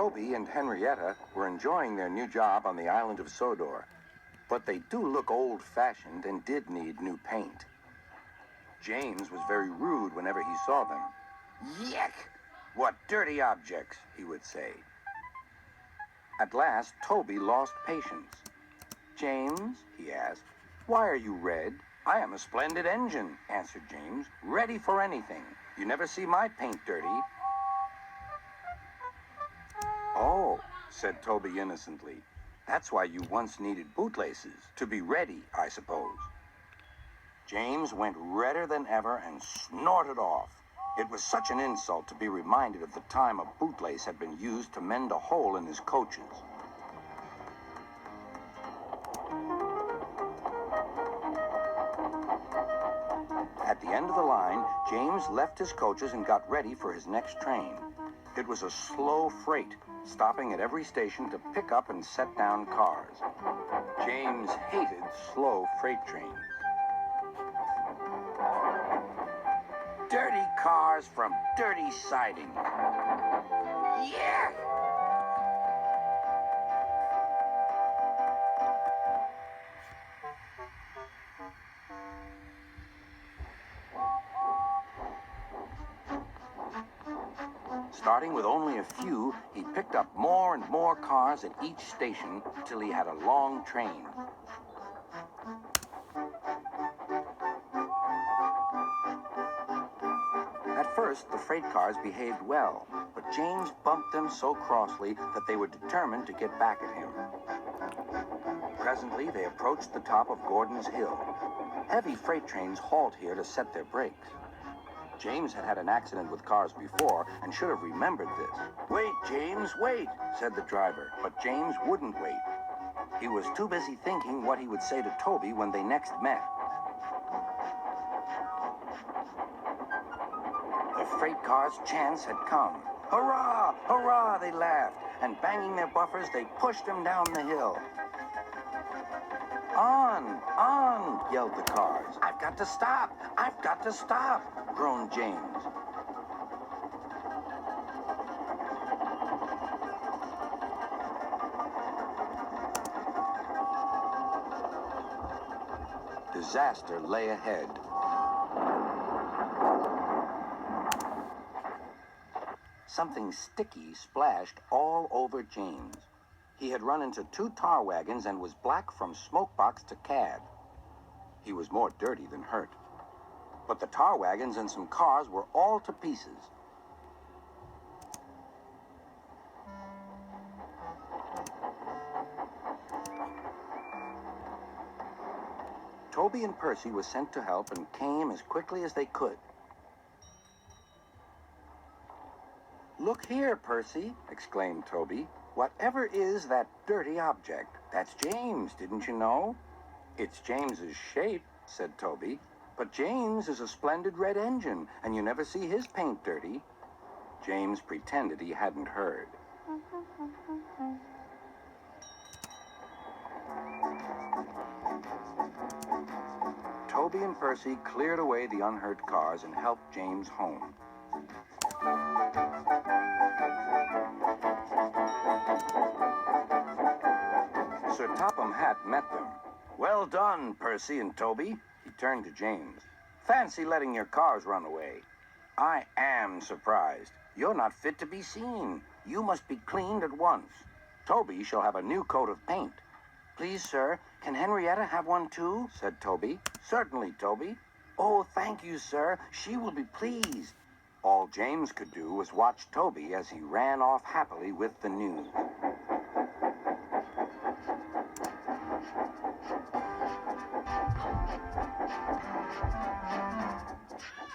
Toby and Henrietta were enjoying their new job on the island of Sodor, but they do look old-fashioned and did need new paint. James was very rude whenever he saw them. "Yuck! What dirty objects," he would say. At last, Toby lost patience. "James," he asked, "why are you red?" "I am a splendid engine," answered James, "ready for anything. You never see my paint dirty." "Oh," said Toby innocently, "that's why you once needed bootlaces, to be ready, I suppose." James went redder than ever and snorted off. It was such an insult to be reminded of the time a bootlace had been used to mend a hole in his coaches. At the end of the line, James left his coaches and got ready for his next train. It was a slow freight, stopping at every station to pick up and set down cars. James hated slow freight trains. Dirty cars from dirty siding. Yeah! Starting with only a few, he picked up more and more cars at each station till he had a long train. At first, the freight cars behaved well, but James bumped them so crossly that they were determined to get back at him. Presently, they approached the top of Gordon's Hill. Heavy freight trains halt here to set their brakes. James had had an accident with cars before and should have remembered this. "Wait, James, wait," said the driver, but James wouldn't wait. He was too busy thinking what he would say to Toby when they next met. The freight car's chance had come. "Hurrah! Hurrah!" they laughed, and banging their buffers, they pushed him down the hill. "On! On!" yelled the cars. "I've got to stop! I've got to stop!" groaned James. Disaster lay ahead. Something sticky splashed all over James. He had run into 2 tar wagons and was black from smokebox to cab. He was more dirty than hurt. But the tar wagons and some cars were all to pieces. Toby and Percy were sent to help and came as quickly as they could. "Look here, Percy," exclaimed Toby. "Whatever is that dirty object? That's James, didn't you know?" "It's James's shape," said Toby. "But James is a splendid red engine, and you never see his paint dirty." James pretended he hadn't heard. Toby and Percy cleared away the unhurt cars and helped James home. Sir Topham Hatt met them. "Well done, Percy and Toby." He turned to James. "Fancy letting your cars run away. I am surprised. You're not fit to be seen. You must be cleaned at once. Toby shall have a new coat of paint." "Please, sir, can Henrietta have one too?" said Toby. "Certainly, Toby." "Oh, thank you, sir. She will be pleased." All James could do was watch Toby as he ran off happily with the news.